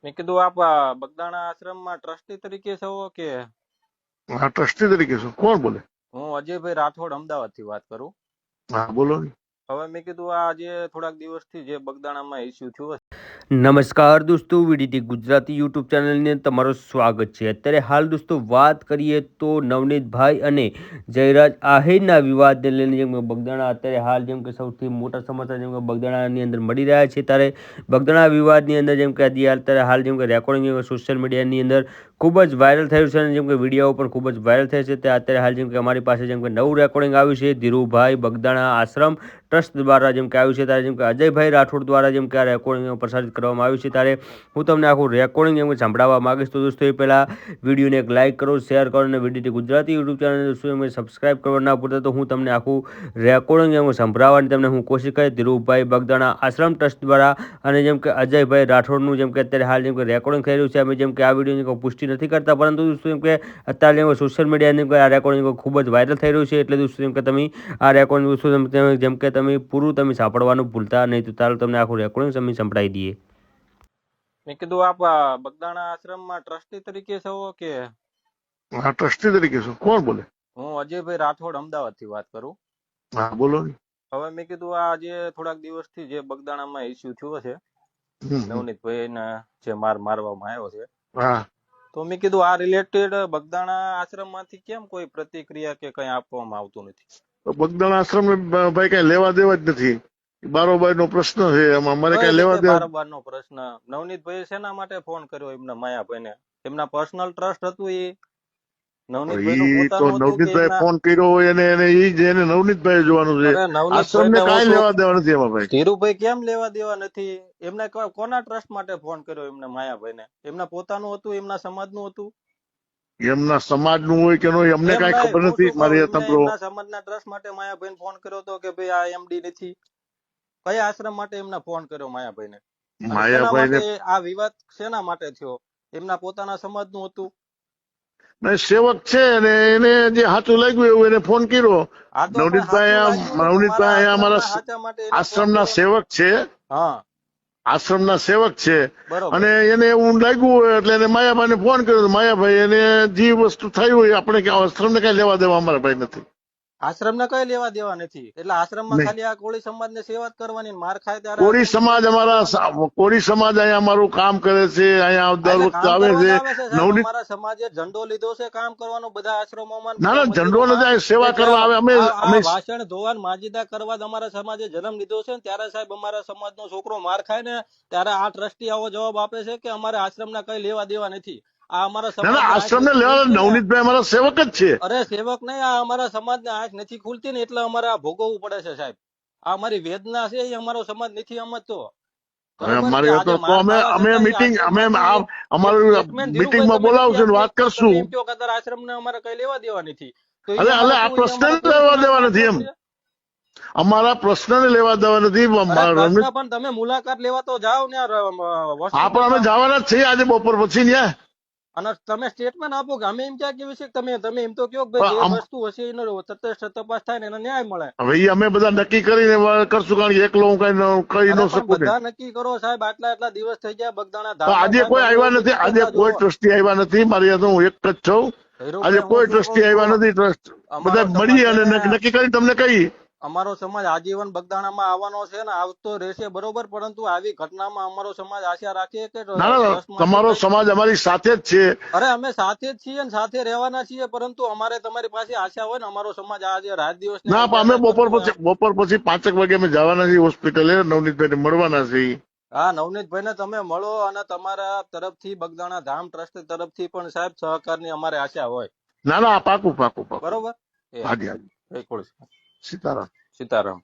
મેં કીધું આપ બગદાણા આશ્રમમાં ટ્રસ્ટી તરીકે છો કે? હા, ટ્રસ્ટી તરીકે છું. કોણ બોલે? હું અજયભાઈ રાઠોડ અમદાવાદથી વાત કરું. હા, બોલો ને. હવે મેં કીધું આ જે થોડાક દિવસથી જે બગદાણામાં ઇસ્યુ થયો છે. નમસ્કાર દોસ્તો, વીડીટી ગુજરાતી યુટ્યુબ ચેનલને તમારું સ્વાગત છે. અત્યારે હાલ દોસ્તો વાત કરીએ તો નવનીતભાઈ અને જયરાજ આહિરના વિવાદને લઈને જેમ કે બગદાણા અત્યારે હાલ જેમ કે સૌથી મોટા સમાચાર જેમ કે બગદાણાની અંદર મળી રહ્યા છે. ત્યારે બગદાણા વિવાદની અંદર જેમ કે અત્યારે હાલ જેમ કે રેકોર્ડિંગ સોશિયલ મીડિયાની અંદર ખૂબ જ વાયરલ થયું છે અને જેમ કે વિડીયો પણ ખૂબ જ વાયરલ થાય છે. તે અત્યારે હાલ જેમ કે અમારી પાસે જેમ કે નવું રેકોર્ડિંગ આવ્યું છે ધીરુભાઈ બગદાણા આશ્રમ ટ્રસ્ટ દ્વારા જેમ કે આવ્યું છે. ત્યારે જેમ કે અજયભાઈ રાઠોડ દ્વારા જેમ કે આ રેકોર્ડિંગ પ્રસારિત કરવામાં આવ્યું છે. ત્યારે હું તમને આખું રેકોર્ડિંગ જેમ કે સંભળાવવા માંગીશ. તો દોસ્તો એ પહેલાં વિડીયોને એક લાઇક કરો, શેર કરો અને વીડીટી ગુજરાતી યુટ્યુબ ચેનલ દોસ્તો એમ સબસ્ક્રાઇબ કરવા ના ભૂલતા. તો હું તમને આખું રેકોર્ડિંગ એમ સંભળાવવાની તમને હું કોશિશ કરી ધીરુભાઈ બગદાણા આશ્રમ ટ્રસ્ટ દ્વારા અને જેમ કે અજયભાઈ રાઠોડનું જેમ કે અત્યારે હાલ જેમ કે રેકોર્ડિંગ થઈ રહ્યું છે. અમે જેમ કે આ વિડીયોની પુષ્ટિ નથી કરતા, પરંતુ દોસ્તો એમ કે અત્યારે જેમ સોશિયલ મીડિયાની આ રેકોર્ડિંગ ખૂબ જ વાયરલ થઈ રહ્યું છે. એટલે દોસ્તો જેમ કે તમે આ રેકોર્ડિંગ દોસ્તો જેમ કે તમે પૂરું તમે સાંભળવાનું ભૂલતા નહીં. તો ચાલો તમને આખું રેકોર્ડિંગ તમે સંભળાવી દઈએ. મેં કીધું આપ બગદાણા આશ્રમમાં ટ્રસ્ટી તરીકે છો કે? હા, ટ્રસ્ટી તરીકે છું. કોણ બોલે? હું અજયભાઈ રાઠોડ અમદાવાદથી વાત કરું. હા, બોલો ને. હવે મેં કીધું આ જે થોડાક દિવસથી જે બગદાણામાં ઇસ્યુ થયો છે નવનીતભાઈને જે મારવામાં આવ્યો છે. હા, તો મેં કીધું આ રિલેટેડ બગદાણા આશ્રમમાંથી કેમ કોઈ પ્રતિક્રિયા કે કઈ આપવામાં આવતું નથી? તો બગદાણા આશ્રમ ભાઈ કઈ લેવા દેવા જ નથી. બારોબાર નો પ્રશ્ન છે, એમાં અમારે કઈ લેવા દેવા. બારોબાર નો પ્રશ્ન. નવનીતભાઈ શેના માટે ફોન કર્યો એમના માયાભાઈને? એમના પર્સનલ ટ્રસ્ટ હતું એ નવનીતભાઈ ફોન કર્યો હોય એને નવનીતભાઈ જોવાનું છે. આશ્રમ ને કઈ લેવા દેવા નથી એમાં ભાઈ. ધીરુભાઈ કેમ લેવા દેવા નથી? એમને કોના ટ્રસ્ટ માટે ફોન કર્યો એમને માયાભાઈ ને? એમના પોતાનું હતું, એમના સમાજ નું હતું? એમના સમાજ નું હોય કે નહીં અમને કઈ ખબર નથી. મારી સમાજના ટ્રસ્ટ માટે માયાભાઈ ફોન કર્યો હતો કે ભાઈ આ એમડી નથી? કયા આશ્રમ માટે એમને ફોન કર્યો માયાભાઈ ને? માયાભાઈ આ વિવાદ શેના માટે થયો? એમના પોતાના સમાજ નું હતું? સેવક છે અને એને જે સાચું લાગ્યું એવું એને ફોન કર્યો. નવનીતભાઈ અમારા આશ્રમના સેવક છે. હા, આશ્રમના સેવક છે અને એને એવું લાગ્યું હોય એટલે એને માયાભાઈ ને ફોન કર્યો. માયાભાઈ એને જે વસ્તુ થઈ હોય આપણે આશ્રમ ને કઈ લેવા દેવા અમારા ભાઈ નથી. આશ્રમ ને કઈ લેવા દેવા નથી. એટલે આશ્રમમાં ખાલી આ કોળી સમાજ ને સેવા કરવાની, માર ખાય ત્યારે કોળી સમાજ કોળી સમાજ અહીંયા અમારું કામ કરે છે. અહીંયા દર વખતે આવે છે. અમારા સમાજે ઝંડો લીધો છે કામ કરવાનો બધા આશ્રમોમાં. ના, ઝંડો નથી, સેવા કરવા આવે. અમે ભાષણ ધોવાન માજીદા કરવા અમારા સમાજે જન્મ લીધો છે. ત્યારે સાહેબ અમારા સમાજનો છોકરો માર ખાય ને ત્યારે આ ટ્રસ્ટી આવો જવાબ આપે છે કે અમારે આશ્રમના કઈ લેવા દેવા નથી. આ અમારા આશ્રમ ને લેવા નવનીતભાઈ અમારા સેવક જ છે. અરે સેવક નહીં, આ અમારા સમાજ ને આંખ નથી ખુલતી ને એટલે અમારે આ ભોગવવું પડે છે સાહેબ. આ અમારી વેદના છે, એ અમારો સમાજ નથી સમજતો. મીટિંગમાં બોલાવશું, વાત કરશું. આશ્રમ ને અમારે કઈ લેવા દેવા નથી. આ પ્રશ્ન લેવા દેવા નથી એમ. અમારા પ્રશ્ન ને લેવા દેવા નથી. પણ તમે મુલાકાત લેવા તો જાઓ ને. હા, પણ અમે જવાના જ છીએ આજે બપોર પછી ને. અને તમે સ્ટેટમેન્ટ આપો કે અમે એમ ક્યાં કેવી છે? તમે એમ તો કહો કે જે વસ્તુ હશે એનો તટસ્થ તપાસ થાય ને એને ન્યાય મળે. હવે અમે બધા નક્કી કરીને કરશું, કારણ કે એકલો હું કઈ કહી ન શકું. બધા નક્કી કરો સાહેબ. આટલા દિવસ થઈ ગયા બગદાણા. આજે કોઈ આવ્યા નથી. આજે કોઈ ટ્રસ્ટી આવ્યા નથી. મારી હું એક જ છું. આજે કોઈ ટ્રસ્ટી આવ્યા નથી. ટ્રસ્ટ બધા મળી અને નક્કી કરી તમને કહી. અમારો સમાજ આજીવન બગદાણામાં આવવાનો છે ને આવતો રહેશે, બરોબર. પરંતુ આવી ઘટનામાં અમારો સમાજ આશા રાખીએ કે તમારો સમાજ અમારી સાથે જ છે. અરે અમે સાથે જ છીએ ને સાથે રહેવાના છીએ, પરંતુ અમારે તમારી પાસે આશા હોય ને. અમારો સમાજ આજે રાત દિવસ ના, અમે બપોર પછી 5 વાગે અમે જવાના છીએ હોસ્પિટલે. નવનીતભાઈ ને મળવાના છીએ. હા, નવનીતભાઈ ને તમે મળો અને તમારા તરફથી બગદાણા ધામ ટ્રસ્ટ તરફથી પણ સાહેબ સહકારની અમારે આશા હોય. ના, પાકું. બરોબર. હાજી. સીતારામ. સીતારામ.